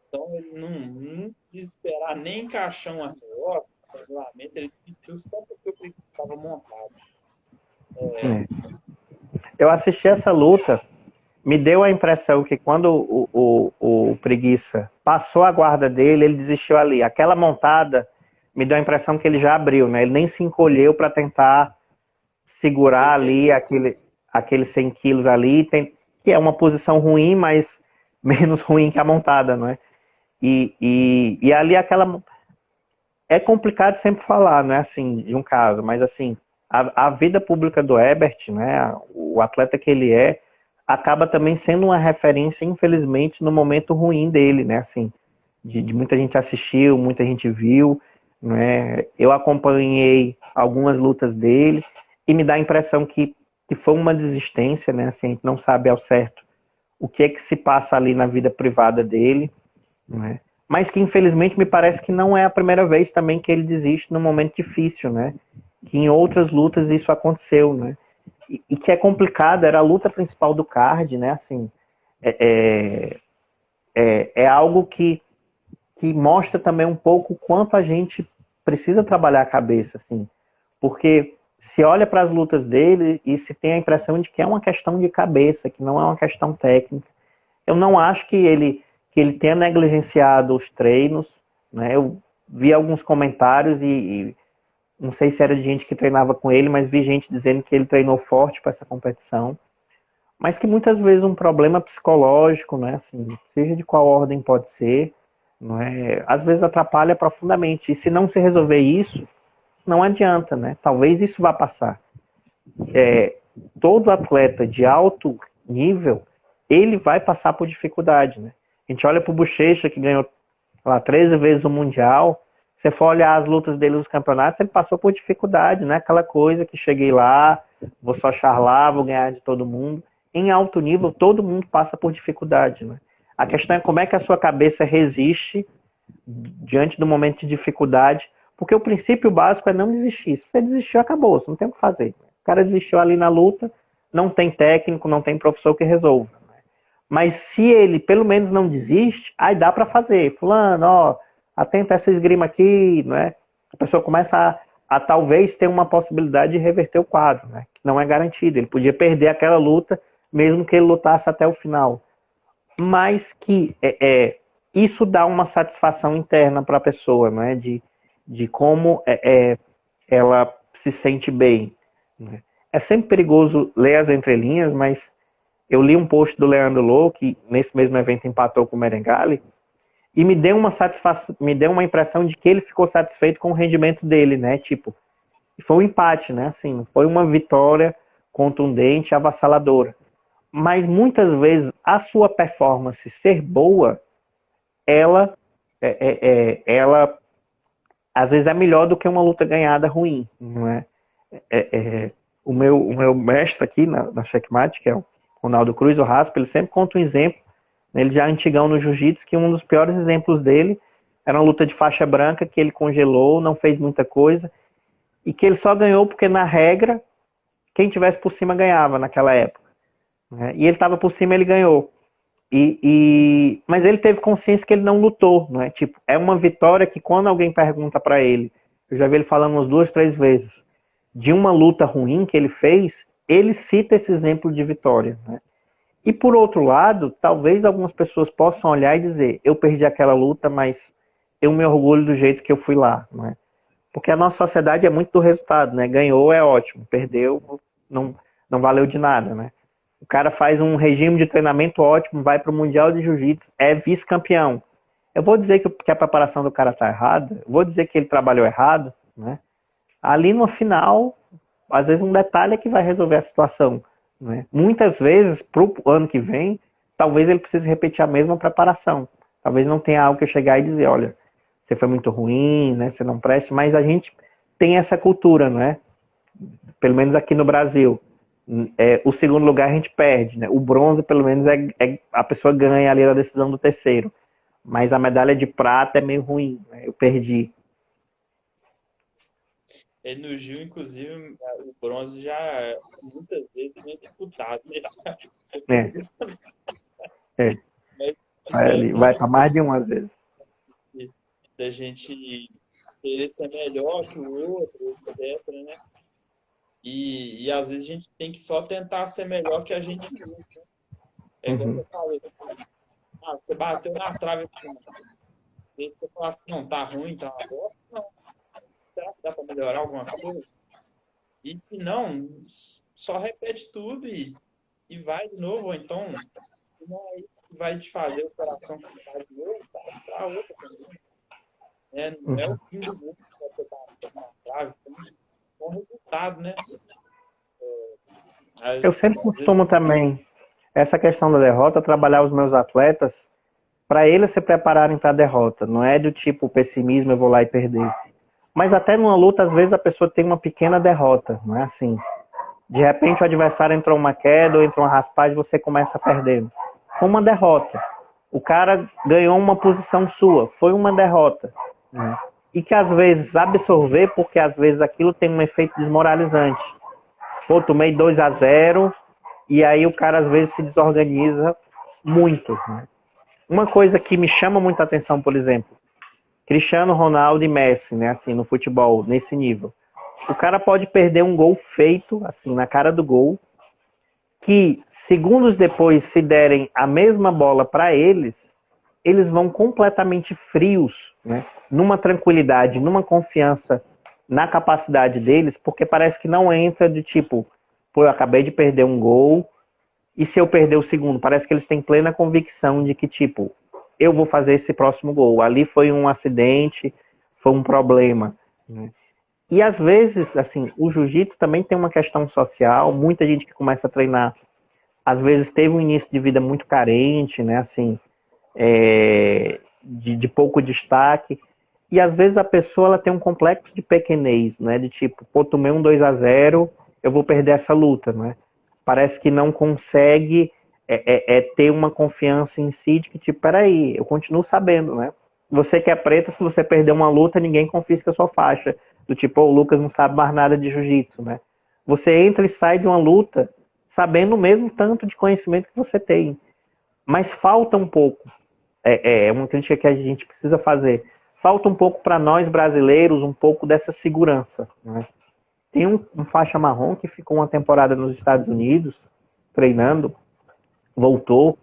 Então, ele não quis esperar nem encaixar uma derrota, regulamento, ele pediu só porque o Preguiça estava montado. Eu assisti essa luta, me deu a impressão que quando o Preguiça passou a guarda dele, ele desistiu ali. Aquela montada me deu a impressão que ele já abriu, né? Ele nem se encolheu para tentar segurar ali aqueles 100 quilos ali, que é uma posição ruim, mas menos ruim que a montada, não é? E ali aquela... É complicado sempre falar, não é assim, de um caso, mas assim, a vida pública do Herbert, né, o atleta que ele acaba também sendo uma referência, infelizmente, no momento ruim dele, né, assim, de muita gente assistiu, muita gente viu, né, eu acompanhei algumas lutas dele e me dá a impressão que foi uma desistência, né, assim, a gente não sabe ao certo o que é que se passa ali na vida privada dele, né, mas que infelizmente me parece que não é a primeira vez também que ele desiste num momento difícil, né, que em outras lutas isso aconteceu, né, e que é complicado, era a luta principal do card, né, assim, é algo que mostra também um pouco quanto a gente precisa trabalhar a cabeça, assim, porque se olha para as lutas dele e se tem a impressão de que é uma questão de cabeça, que não é uma questão técnica. Eu não acho que ele tenha negligenciado os treinos, né? Eu vi alguns comentários e não sei se era de gente que treinava com ele, mas vi gente dizendo que ele treinou forte para essa competição, mas que muitas vezes um problema psicológico, né, assim, seja de qual ordem pode ser, não é, às vezes atrapalha profundamente. E se não se resolver isso, não adianta, né? Talvez isso vá passar. Todo atleta de alto nível, ele vai passar por dificuldade, né? A gente olha para o Bochecha, que ganhou lá 13 vezes o Mundial. Se você for olhar as lutas dele nos campeonatos, ele passou por dificuldade, né? Aquela coisa que cheguei lá, vou só charlar, vou ganhar de todo mundo. Em alto nível, todo mundo passa por dificuldade, né? A questão é como é que a sua cabeça resiste diante do momento de dificuldade, porque o princípio básico é não desistir. Se você desistiu, acabou, você não tem o que fazer. O cara desistiu ali na luta, não tem técnico, não tem professor que resolva. Mas se ele pelo menos não desiste, aí dá para fazer. Fulano, ó, atenta essa esgrima aqui, né? A pessoa começa a talvez ter uma possibilidade de reverter o quadro, né? Que não é garantido. Ele podia perder aquela luta, mesmo que ele lutasse até o final. Mas que isso dá uma satisfação interna para a pessoa, né? De como ela se sente bem. Né? É sempre perigoso ler as entrelinhas, mas eu li um post do Leandro Lô, que nesse mesmo evento empatou com o Meregali, e me deu uma satisfação, me deu uma impressão de que ele ficou satisfeito com o rendimento dele, né? Tipo, foi um empate, né? Assim, foi uma vitória contundente, avassaladora. Mas muitas vezes a sua performance ser boa, ela às vezes é melhor do que uma luta ganhada ruim, não é? O meu mestre aqui na Checkmate, que é o Ronaldo Cruz, o Raspa, ele sempre conta um exemplo, né, ele já antigão no jiu-jitsu, que um dos piores exemplos dele era uma luta de faixa branca que ele congelou, não fez muita coisa, e que ele só ganhou porque, na regra, quem tivesse por cima ganhava naquela época. Né? E ele estava por cima, ele ganhou. Mas ele teve consciência que ele não lutou, não é? Tipo, é uma vitória que quando alguém pergunta para ele, eu já vi ele falando umas 2, 3 vezes, de uma luta ruim que ele fez, ele cita esse exemplo de vitória, né? E por outro lado, talvez algumas pessoas possam olhar e dizer, eu perdi aquela luta, mas eu me orgulho do jeito que eu fui lá, não é? Porque a nossa sociedade é muito do resultado, né? Ganhou é ótimo, perdeu não, não valeu de nada, né? O cara faz um regime de treinamento ótimo, vai para o Mundial de Jiu-Jitsu, é vice-campeão. Eu vou dizer que a preparação do cara está errada, eu vou dizer que ele trabalhou errado, né? Ali no final, às vezes um detalhe é que vai resolver a situação, né? Muitas vezes, para o ano que vem, talvez ele precise repetir a mesma preparação. Talvez não tenha algo que eu chegar e dizer, olha, você foi muito ruim, né? Você não presta, mas a gente tem essa cultura, não é? Pelo menos aqui no Brasil. O segundo lugar a gente perde, né? O bronze, pelo menos, a pessoa ganha ali na decisão do terceiro. Mas a medalha de prata é meio ruim, né? Eu perdi. No Gil, inclusive, o bronze já muitas vezes é disputado, né? Você É, perdeu, é. mas isso é Vai para mais de uma às vezes. da gente querer ser melhor que o outro, etc, né? E às vezes a gente tem que só tentar ser melhor que a gente mesmo, né? É igual Uhum, você falou, você bateu na trave aqui, né? E você fala assim, não, tá ruim, tá uma bosta. Não, será que dá para melhorar alguma coisa? E se não, só repete tudo e vai de novo. Ou então, se não é isso que vai te fazer o coração ficar de novo, tá para outra também. Né? Não é o uhum. fim do mundo que você tá na trave, tem um bom resultado, né? Às Eu sempre vezes, costumo também, essa questão da derrota, trabalhar os meus atletas para eles se prepararem para a derrota. Não é do tipo pessimismo, eu vou lá e perder. Mas até numa luta, às vezes a pessoa tem uma pequena derrota, não é assim? De repente o adversário entrou uma queda ou entrou uma raspagem e você começa perdendo. Foi uma derrota. O cara ganhou uma posição sua, foi uma derrota. Né? E que às vezes absorver, porque às vezes aquilo tem um efeito desmoralizante. Pô, tomei 2-0 e aí o cara às vezes se desorganiza muito. Né? Uma coisa que me chama muita atenção, por exemplo, Cristiano Ronaldo e Messi, né, assim, no futebol, nesse nível. O cara pode perder um gol feito, assim, na cara do gol, que segundos depois, se derem a mesma bola para eles, eles vão completamente frios, né? Numa tranquilidade, numa confiança na capacidade deles, porque parece que não entra de tipo, pô, eu acabei de perder um gol, e se eu perder o segundo? Parece que eles têm plena convicção de que, tipo, eu vou fazer esse próximo gol. Ali foi um acidente, foi um problema, né? E às vezes, assim, o jiu-jitsu também tem uma questão social. Muita gente que começa a treinar, às vezes teve um início de vida muito carente, né? Assim, de pouco destaque. E às vezes a pessoa ela tem um complexo de pequenez, né? De tipo, pô, tomei um 2-0, eu vou perder essa luta, né? Parece que não consegue ter uma confiança em si de que, tipo, peraí, eu continuo sabendo, né? Você que é preta, se você perder uma luta, ninguém confisca a sua faixa. Do tipo, oh, o Lucas não sabe mais nada de jiu-jitsu, né? Você entra e sai de uma luta sabendo o mesmo tanto de conhecimento que você tem. Mas falta um pouco. É uma crítica que a gente precisa fazer. Falta um pouco para nós brasileiros, um pouco dessa segurança, né? Tem um faixa marrom que ficou uma temporada nos Estados Unidos, treinando, voltou.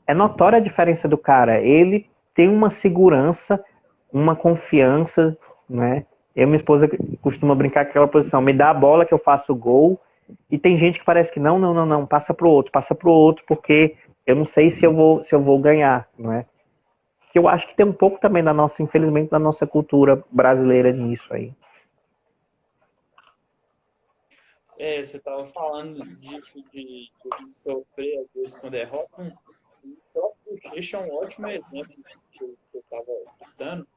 É notória a diferença do cara. Ele tem uma segurança, uma confiança, né? Eu e minha esposa costuma brincar com aquela posição, me dá a bola que eu faço o gol, e tem gente que parece que não, passa pro outro, porque eu não sei se eu vou ganhar, não é? Que eu acho que tem um pouco também da nossa, infelizmente, da nossa cultura brasileira nisso aí. você estava falando disso de sofrer às vezes com derrota. O próprio Bochecha é um ótimo exemplo que eu estava citando,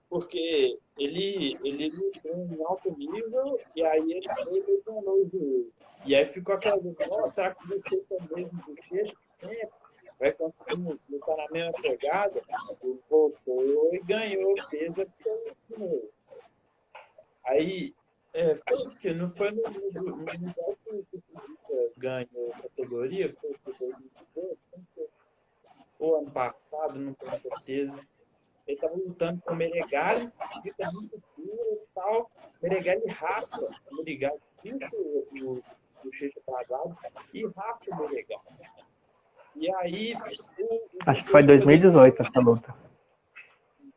porque ele lutou em alto nível e aí ele foi e lesionou o joelho. E aí ficou aquela dúvida, nossa, será que você foi mesmo Bochecha? Vai conseguir lutar na mesma pegada? Ele voltou e ganhou peso absoluto de novo. Aí, foi o quê? Não foi no Mundial que o Polícia ganhou categoria? Foi o 2018? ou ano passado, não tenho certeza. Ele estava lutando com o Meregali, fica muito duro e tal. O Meregali raspa o Meregali, puxa o Bochecha para lado e raspa o Meregali. E aí... Acho que foi 2018 essa luta.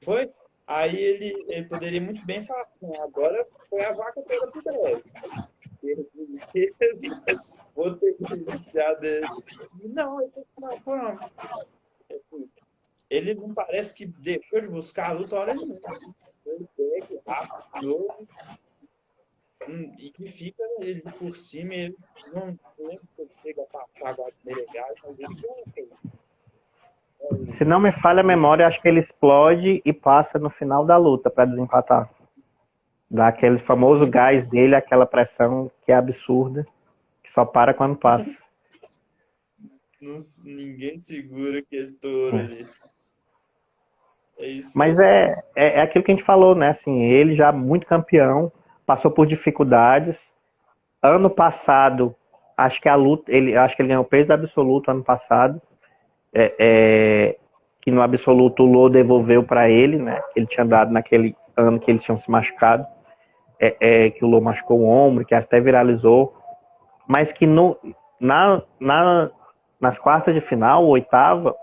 Foi? Aí ele poderia muito bem falar assim, agora foi a vaca pega pro breve. Vou ter que iniciar dele. Não, ele não, vamos. Ele não parece que deixou de buscar a luta hora nenhuma. Ele pega, raspa de novo e que fica ele por cima. Ele não lembra que ele chega a passar agora de Meregali, mas ele ganha. Se não me falha a memória, acho que ele explode e passa no final da luta para desempatar. Dá aquele famoso gás dele, aquela pressão que é absurda, que só para quando passa. Ninguém segura aquele touro ali. É isso. Mas é aquilo que a gente falou, né? Assim, ele já muito campeão, passou por dificuldades. Ano passado, acho que acho que ele ganhou peso absoluto ano passado. Que no absoluto o Lô devolveu para ele, né? Que ele tinha dado naquele ano que eles tinham se machucado. Que o Lô machucou o ombro, que até viralizou. Mas que nas quartas de final, oitava,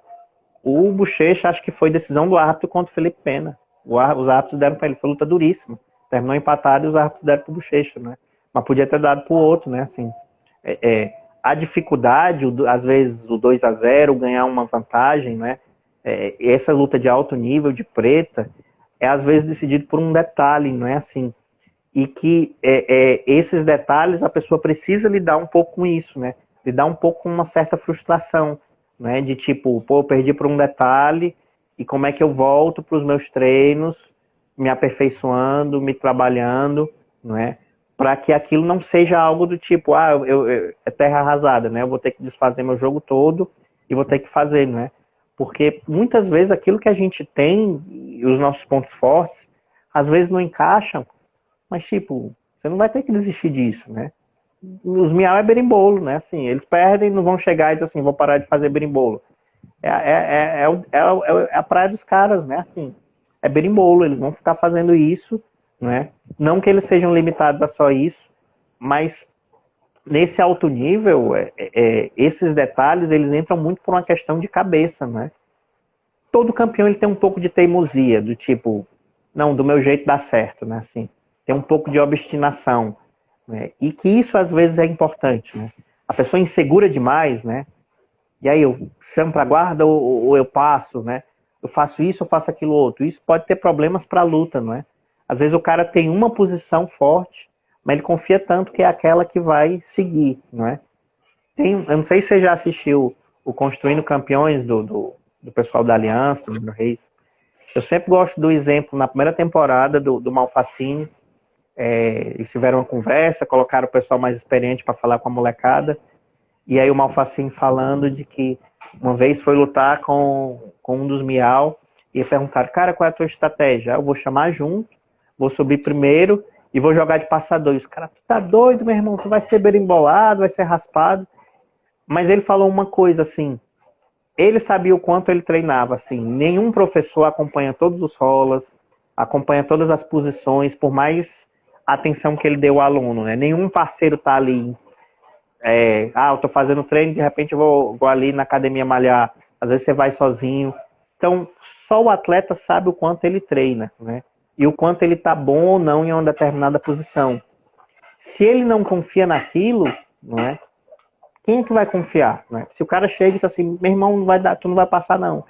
o Bochecha, acho que foi decisão do árbitro contra o Felipe Pena. Os árbitros deram para ele, foi luta duríssima. Terminou empatado e os árbitros deram para o Bochecha, né? Mas podia ter dado para o outro, né? Assim, a dificuldade, às vezes o 2-0, ganhar uma vantagem, né? Essa luta de alto nível, de preta, é às vezes decidido por um detalhe, não é assim? E que esses detalhes a pessoa precisa lidar um pouco com isso, né? Lidar um pouco com uma certa frustração, né? De tipo, pô, eu perdi por um detalhe e como é que eu volto para os meus treinos, me aperfeiçoando, me trabalhando, não é? Para que aquilo não seja algo do tipo, é terra arrasada, né? Eu vou ter que desfazer meu jogo todo e vou ter que fazer, não é? Porque muitas vezes aquilo que a gente tem e os nossos pontos fortes, às vezes não encaixam, mas tipo, você não vai ter que desistir disso, né? Os miau é berimbolo, né? Assim, eles perdem, não vão chegar e dizer assim, vou parar de fazer berimbolo. É a praia dos caras, né? Assim, é berimbolo, eles vão ficar fazendo isso, né? Não que eles sejam limitados a só isso, mas nesse alto nível, esses detalhes, eles entram muito por uma questão de cabeça, né? Todo campeão ele tem um pouco de teimosia, do tipo, não, do meu jeito dá certo, né? Assim, tem um pouco de obstinação, né? E que isso às vezes é importante, né? A pessoa insegura demais, né? E aí eu chamo para guarda ou eu passo, né? Eu faço isso, eu faço aquilo outro. Isso pode ter problemas para a luta, não é? Às vezes o cara tem uma posição forte, mas ele confia tanto que é aquela que vai seguir, não é? Eu não sei se você já assistiu o Construindo Campeões do pessoal da Aliança, do Reis. Eu sempre gosto do exemplo, na primeira temporada do Malfacine, eles tiveram uma conversa, colocaram o pessoal mais experiente para falar com a molecada, e aí o Malfacine falando de que uma vez foi lutar com um dos miau, e perguntaram, cara, qual é a tua estratégia? Eu vou chamar junto, vou subir primeiro e vou jogar de passador. E os caras, tu tá doido, meu irmão, tu vai ser berimbolado, vai ser raspado. Mas ele falou uma coisa assim, ele sabia o quanto ele treinava, assim, nenhum professor acompanha todos os rolas, acompanha todas as posições, por mais atenção que ele deu ao aluno, né? Nenhum parceiro tá ali, eu tô fazendo treino, de repente eu vou ali na academia malhar, às vezes você vai sozinho. Então, só o atleta sabe o quanto ele treina, né? E o quanto ele tá bom ou não em uma determinada posição. Se ele não confia naquilo, não é? Quem é que vai confiar, né? Se o cara chega e diz assim, meu irmão, não vai dar, tu não vai passar não.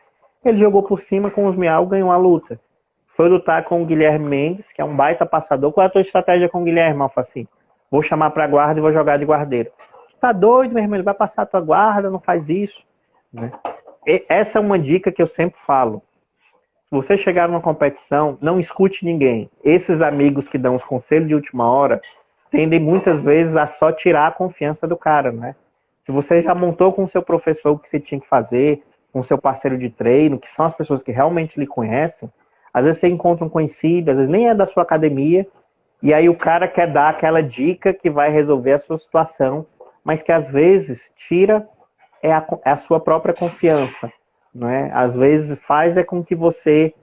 Ele jogou por cima com os miau, ganhou a luta. Foi lutar com o Guilherme Mendes, que é um baita passador. Qual é a tua estratégia com o Guilherme, Malfacine? Vou chamar pra guarda e vou jogar de guardeiro. Tá doido, meu irmão, ele vai passar a tua guarda, não faz isso, né? Essa é uma dica que eu sempre falo. Se você chegar numa competição, não escute ninguém. Esses amigos que dão os conselhos de última hora tendem muitas vezes a só tirar a confiança do cara, né? Se você já montou com o seu professor o que você tinha que fazer, com o seu parceiro de treino, que são as pessoas que realmente lhe conhecem, às vezes você encontra um conhecido, às vezes nem é da sua academia, e aí o cara quer dar aquela dica que vai resolver a sua situação, mas que às vezes tira a sua própria confiança. não é? Às vezes faz é com que você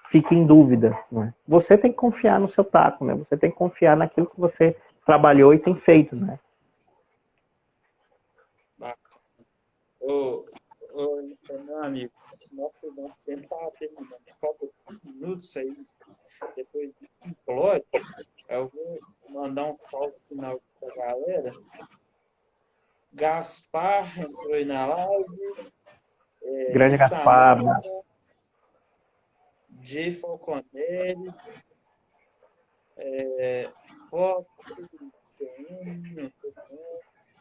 fique em dúvida, não é? Você tem que confiar no seu taco, né? Você tem que confiar naquilo que você trabalhou e tem feito, né? Bacana. Ô, meu amigo, nosso irmão sempre está terminando. Falta 5 minutos aí. Depois disso, implode. Eu vou mandar um salve final para a galera. Gaspar entrou aí na live. Grande Gaspar, Issamina, J. Falconelli, Foto, CN,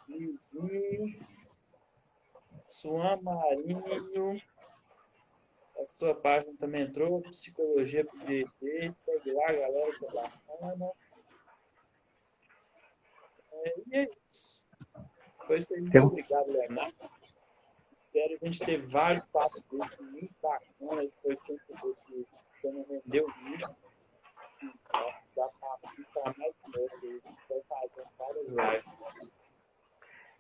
Lizinho, Suan Marinho. A sua página também entrou. Psicologia pro DT. Segue lá, galera, que é bacana. E é isso. Foi isso aí. Muito obrigado, Leonardo. Espero a gente ter vários papos desses muito bacanas. Foi tempo que você não rendeu muito. Dá para mais novo. A gente vai fazer várias lives.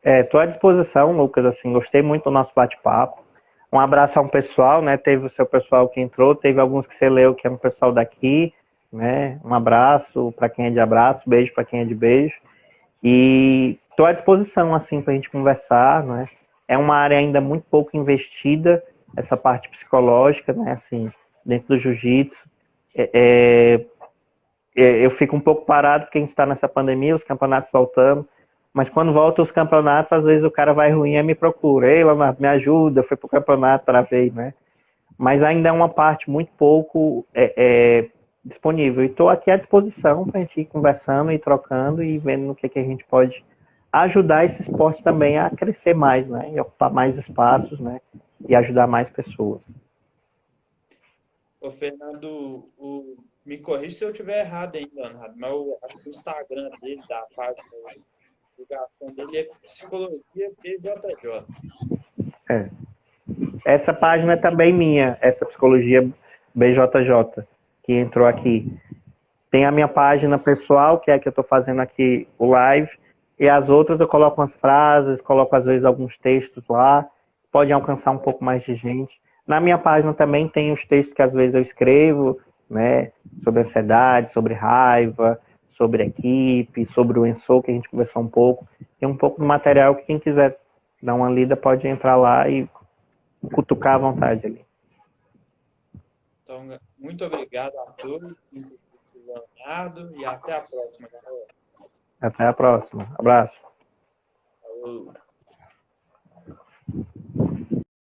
Estou à disposição, Lucas, assim, gostei muito do nosso bate-papo. Um abraço a um pessoal, né? Teve o seu pessoal que entrou, teve alguns que você leu, que é um pessoal daqui, né? Um abraço para quem é de abraço, beijo para quem é de beijo. E estou à disposição, assim, para a gente conversar, né? É uma área ainda muito pouco investida, essa parte psicológica, né? Assim, dentro do jiu-jitsu. Eu fico um pouco parado porque a gente está nessa pandemia, os campeonatos voltando. Mas quando voltam os campeonatos, às vezes o cara vai ruim e me procura. Ei, Leonardo, me ajuda, eu fui pro campeonato para ver, né? Mas ainda é uma parte muito pouco disponível. E estou aqui à disposição para a gente ir conversando e trocando e vendo no que a gente pode ajudar esse esporte também a crescer mais, né? E ocupar mais espaços, né? E ajudar mais pessoas. Ô, Fernando, me corrija se eu estiver errado ainda, Leonardo, mas eu acho que o Instagram dele, da página, a divulgação dele é Psicologia BJJ. Essa página é também minha, essa Psicologia BJJ, que entrou aqui. Tem a minha página pessoal, que é a que eu estou fazendo aqui o live, e as outras eu coloco umas frases, coloco às vezes alguns textos lá, pode alcançar um pouco mais de gente. Na minha página também tem os textos que às vezes eu escrevo, né, sobre ansiedade, sobre raiva, sobre equipe, sobre o Enso, que a gente conversou um pouco. Tem um pouco do material que quem quiser dar uma lida pode entrar lá e cutucar à vontade ali. Então, muito obrigado a todos, Leonardo, e até a próxima, galera. Até a próxima. Abraço. Falou.